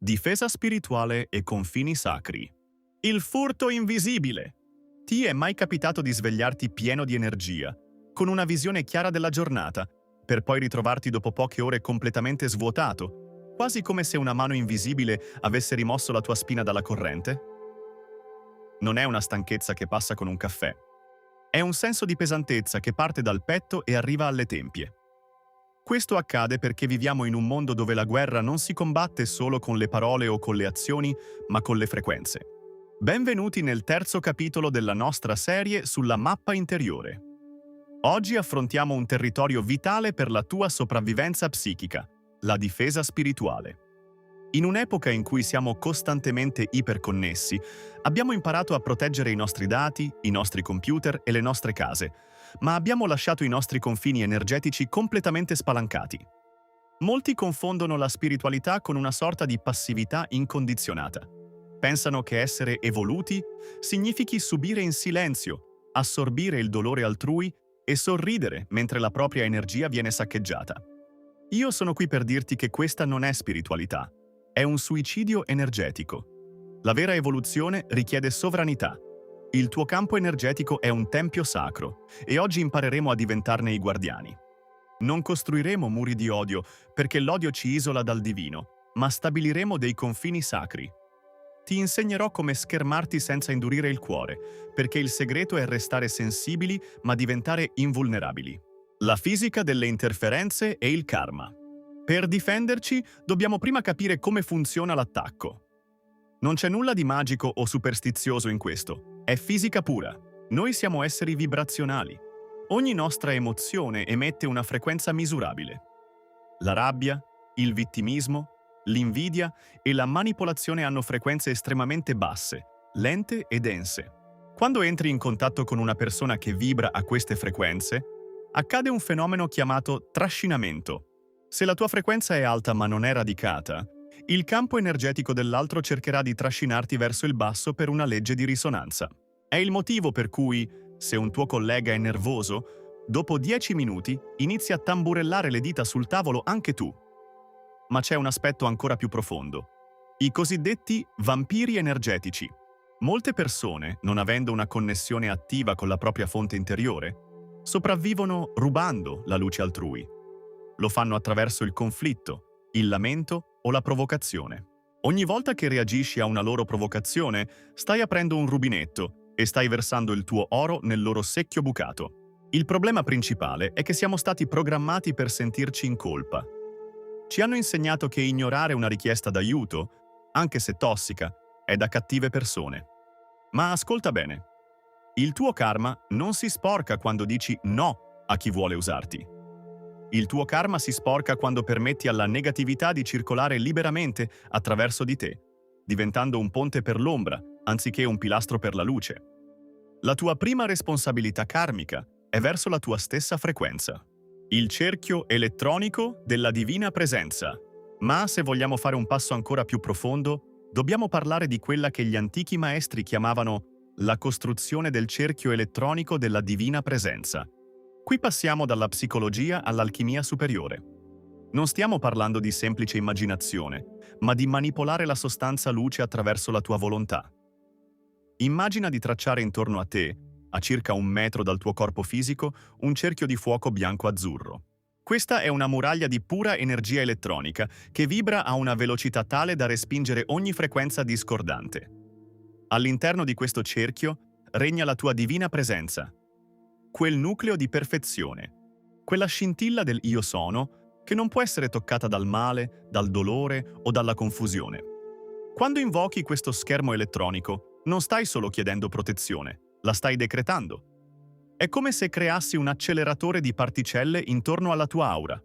Difesa spirituale e confini sacri. Il furto invisibile. Ti è mai capitato di svegliarti pieno di energia, con una visione chiara della giornata, per poi ritrovarti dopo poche ore completamente svuotato, quasi come se una mano invisibile avesse rimosso la tua spina dalla corrente? Non è una stanchezza che passa con un caffè. È un senso di pesantezza che parte dal petto e arriva alle tempie. Questo accade perché viviamo in un mondo dove la guerra non si combatte solo con le parole o con le azioni, ma con le frequenze. Benvenuti nel terzo capitolo della nostra serie sulla mappa interiore. Oggi affrontiamo un territorio vitale per la tua sopravvivenza psichica, la difesa spirituale. In un'epoca in cui siamo costantemente iperconnessi, abbiamo imparato a proteggere i nostri dati, i nostri computer e le nostre case, ma abbiamo lasciato i nostri confini energetici completamente spalancati. Molti confondono la spiritualità con una sorta di passività incondizionata. Pensano che essere evoluti significhi subire in silenzio, assorbire il dolore altrui e sorridere mentre la propria energia viene saccheggiata. Io sono qui per dirti che questa non è spiritualità. È un suicidio energetico. La vera evoluzione richiede sovranità. Il tuo campo energetico è un tempio sacro e oggi impareremo a diventarne i guardiani. Non costruiremo muri di odio perché l'odio ci isola dal divino, ma stabiliremo dei confini sacri. Ti insegnerò come schermarti senza indurire il cuore, perché il segreto è restare sensibili ma diventare invulnerabili. La fisica delle interferenze e il karma. Per difenderci, dobbiamo prima capire come funziona l'attacco. Non c'è nulla di magico o superstizioso in questo, è fisica pura. Noi siamo esseri vibrazionali. Ogni nostra emozione emette una frequenza misurabile. La rabbia, il vittimismo, l'invidia e la manipolazione hanno frequenze estremamente basse, lente e dense. Quando entri in contatto con una persona che vibra a queste frequenze, accade un fenomeno chiamato trascinamento. Se la tua frequenza è alta ma non è radicata, il campo energetico dell'altro cercherà di trascinarti verso il basso per una legge di risonanza. È il motivo per cui, se un tuo collega è nervoso, dopo 10 minuti inizi a tamburellare le dita sul tavolo anche tu. Ma c'è un aspetto ancora più profondo. I cosiddetti vampiri energetici. Molte persone, non avendo una connessione attiva con la propria fonte interiore, sopravvivono rubando la luce altrui. Lo fanno attraverso il conflitto, il lamento o la provocazione. Ogni volta che reagisci a una loro provocazione, stai aprendo un rubinetto e stai versando il tuo oro nel loro secchio bucato. Il problema principale è che siamo stati programmati per sentirci in colpa. Ci hanno insegnato che ignorare una richiesta d'aiuto, anche se tossica, è da cattive persone. Ma ascolta bene. Il tuo karma non si sporca quando dici no a chi vuole usarti. Il tuo karma si sporca quando permetti alla negatività di circolare liberamente attraverso di te, diventando un ponte per l'ombra, anziché un pilastro per la luce. La tua prima responsabilità karmica è verso la tua stessa frequenza. Il cerchio elettronico della divina presenza. Ma se vogliamo fare un passo ancora più profondo, dobbiamo parlare di quella che gli antichi maestri chiamavano la costruzione del cerchio elettronico della divina presenza. Qui passiamo dalla psicologia all'alchimia superiore. Non stiamo parlando di semplice immaginazione, ma di manipolare la sostanza luce attraverso la tua volontà. Immagina di tracciare intorno a te, a circa 1 metro dal tuo corpo fisico, un cerchio di fuoco bianco-azzurro. Questa è una muraglia di pura energia elettronica che vibra a una velocità tale da respingere ogni frequenza discordante. All'interno di questo cerchio regna la tua divina presenza, quel nucleo di perfezione, quella scintilla del io sono che non può essere toccata dal male, dal dolore o dalla confusione. Quando invochi questo schermo elettronico, non stai solo chiedendo protezione, la stai decretando. È come se creassi un acceleratore di particelle intorno alla tua aura.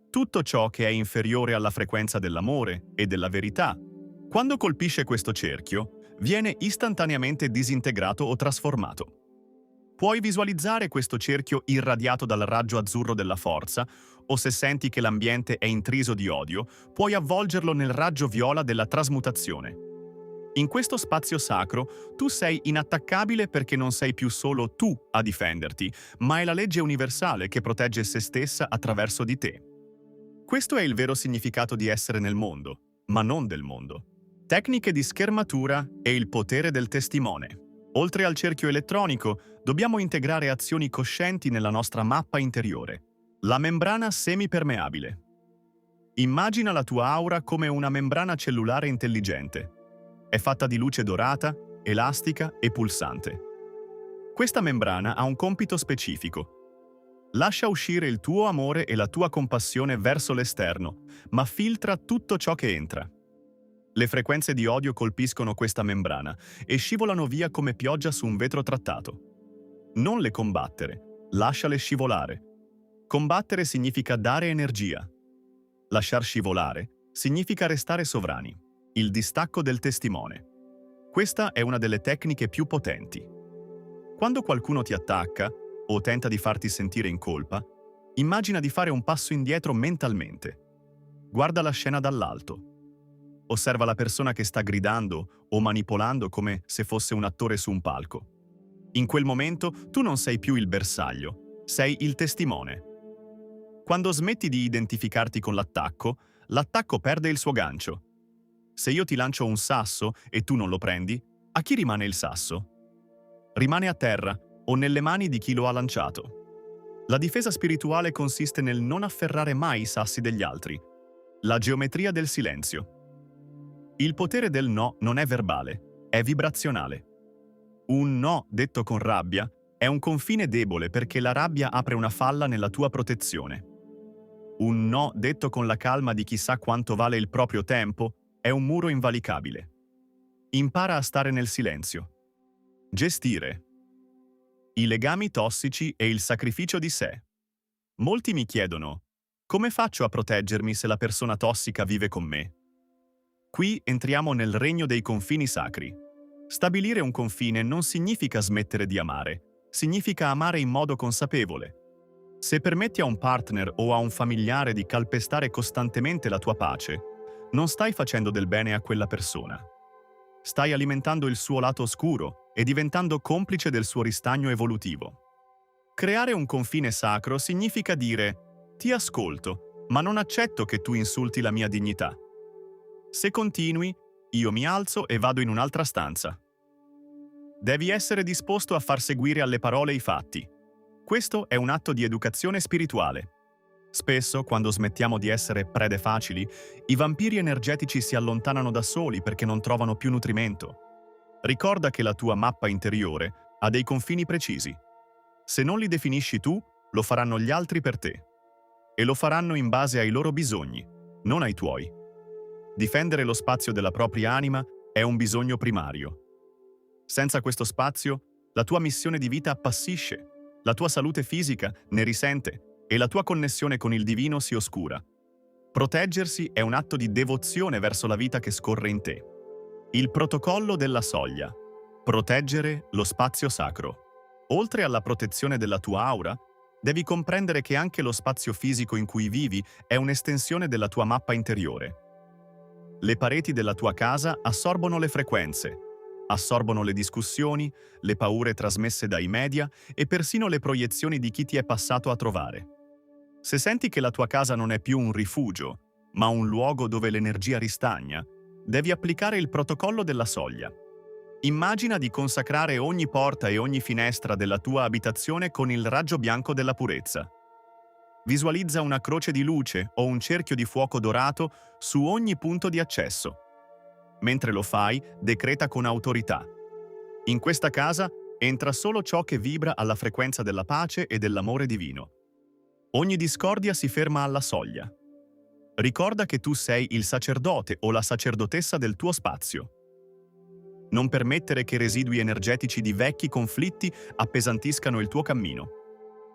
Tutto ciò che è inferiore alla frequenza dell'amore e della verità, quando colpisce questo cerchio, viene istantaneamente disintegrato o trasformato. Puoi visualizzare questo cerchio irradiato dal raggio azzurro della forza, o se senti che l'ambiente è intriso di odio, puoi avvolgerlo nel raggio viola della trasmutazione. In questo spazio sacro, tu sei inattaccabile perché non sei più solo tu a difenderti, ma è la legge universale che protegge se stessa attraverso di te. Questo è il vero significato di essere nel mondo. ma non del mondo. Tecniche di schermatura e il potere del testimone. Oltre al cerchio elettronico, dobbiamo integrare azioni coscienti nella nostra mappa interiore. La membrana semipermeabile. Immagina la tua aura come una membrana cellulare intelligente. È fatta di luce dorata, elastica e pulsante. Questa membrana ha un compito specifico. Lascia uscire il tuo amore e la tua compassione verso l'esterno, ma filtra tutto ciò che entra. Le frequenze di odio colpiscono questa membrana e scivolano via come pioggia su un vetro trattato. Non le combattere, lasciale scivolare. Combattere significa dare energia. Lasciar scivolare significa restare sovrani. Il distacco del testimone. Questa è una delle tecniche più potenti. Quando qualcuno ti attacca o tenta di farti sentire in colpa, immagina di fare un passo indietro mentalmente. Guarda la scena dall'alto. Osserva la persona che sta gridando o manipolando come se fosse un attore su un palco. In quel momento tu non sei più il bersaglio, sei il testimone. Quando smetti di identificarti con l'attacco, l'attacco perde il suo gancio. Se io ti lancio un sasso e tu non lo prendi, a chi rimane il sasso? Rimane a terra o nelle mani di chi lo ha lanciato. La difesa spirituale consiste nel non afferrare mai i sassi degli altri. La geometria del silenzio. Il potere del no non è verbale, è vibrazionale. Un no detto con rabbia è un confine debole perché la rabbia apre una falla nella tua protezione. Un no detto con la calma di chi sa quanto vale il proprio tempo è un muro invalicabile. Impara a stare nel silenzio. Gestire. I legami tossici e il sacrificio di sé. Molti mi chiedono: come faccio a proteggermi se la persona tossica vive con me? Qui entriamo nel regno dei confini sacri. Stabilire un confine non significa smettere di amare, significa amare in modo consapevole. Se permetti a un partner o a un familiare di calpestare costantemente la tua pace, non stai facendo del bene a quella persona. Stai alimentando il suo lato oscuro e diventando complice del suo ristagno evolutivo. Creare un confine sacro significa dire: ti ascolto, ma non accetto che tu insulti la mia dignità. Se continui, io mi alzo e vado in un'altra stanza. Devi essere disposto a far seguire alle parole i fatti. Questo è un atto di educazione spirituale. Spesso, quando smettiamo di essere prede facili, i vampiri energetici si allontanano da soli perché non trovano più nutrimento. Ricorda che la tua mappa interiore ha dei confini precisi. Se non li definisci tu, lo faranno gli altri per te. E lo faranno in base ai loro bisogni, non ai tuoi. Difendere lo spazio della propria anima è un bisogno primario. Senza questo spazio, la tua missione di vita appassisce, la tua salute fisica ne risente e la tua connessione con il divino si oscura. Proteggersi è un atto di devozione verso la vita che scorre in te. Il protocollo della soglia. Proteggere lo spazio sacro. Oltre alla protezione della tua aura, devi comprendere che anche lo spazio fisico in cui vivi è un'estensione della tua mappa interiore. Le pareti della tua casa assorbono le frequenze, assorbono le discussioni, le paure trasmesse dai media e persino le proiezioni di chi ti è passato a trovare. Se senti che la tua casa non è più un rifugio, ma un luogo dove l'energia ristagna, devi applicare il protocollo della soglia. Immagina di consacrare ogni porta e ogni finestra della tua abitazione con il raggio bianco della purezza. Visualizza una croce di luce o un cerchio di fuoco dorato su ogni punto di accesso. Mentre lo fai, decreta con autorità: in questa casa entra solo ciò che vibra alla frequenza della pace e dell'amore divino. Ogni discordia si ferma alla soglia. Ricorda che tu sei il sacerdote o la sacerdotessa del tuo spazio. Non permettere che residui energetici di vecchi conflitti appesantiscano il tuo cammino.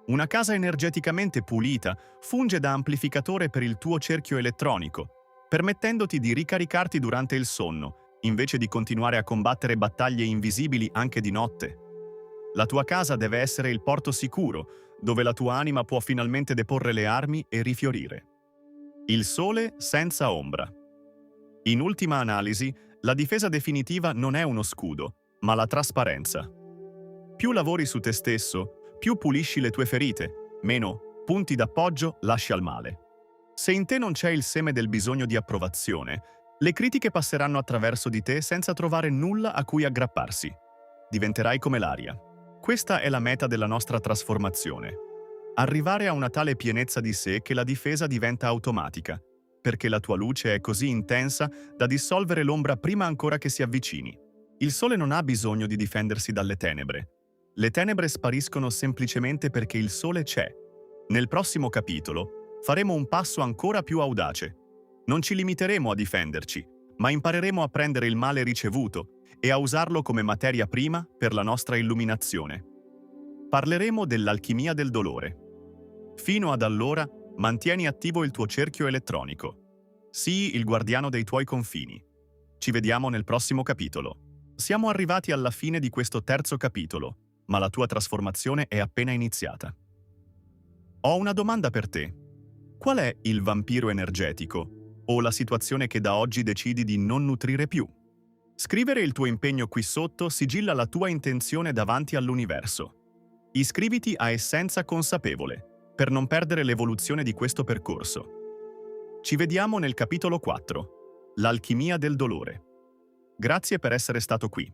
Una casa energeticamente pulita funge da amplificatore per il tuo cerchio elettronico, permettendoti di ricaricarti durante il sonno, invece di continuare a combattere battaglie invisibili anche di notte. La tua casa deve essere il porto sicuro, dove la tua anima può finalmente deporre le armi e rifiorire. Il sole senza ombra. In ultima analisi, la difesa definitiva non è uno scudo, ma la trasparenza. Più lavori su te stesso, più pulisci le tue ferite, meno punti d'appoggio lasci al male. Se in te non c'è il seme del bisogno di approvazione, Le critiche passeranno attraverso di te senza trovare nulla a cui aggrapparsi. Diventerai come l'aria. Questa è la meta della nostra trasformazione. Arrivare a una tale pienezza di sé che la difesa diventa automatica, perché la tua luce è così intensa da dissolvere l'ombra prima ancora che si avvicini. Il sole non ha bisogno di difendersi dalle tenebre. Le tenebre spariscono semplicemente perché il sole c'è. Nel prossimo capitolo faremo un passo ancora più audace. Non ci limiteremo a difenderci, ma impareremo a prendere il male ricevuto e a usarlo come materia prima per la nostra illuminazione. Parleremo dell'alchimia del dolore. Fino ad allora, mantieni attivo il tuo cerchio elettronico. Sii il guardiano dei tuoi confini. Ci vediamo nel prossimo capitolo. Siamo arrivati alla fine di questo terzo capitolo, ma la tua trasformazione è appena iniziata. Ho una domanda per te. Qual è il vampiro energetico o la situazione che da oggi decidi di non nutrire più? Scrivere il tuo impegno qui sotto sigilla la tua intenzione davanti all'universo. Iscriviti a Essenza Consapevole per non perdere l'evoluzione di questo percorso. Ci vediamo nel capitolo 4, l'alchimia del dolore. Grazie per essere stato qui.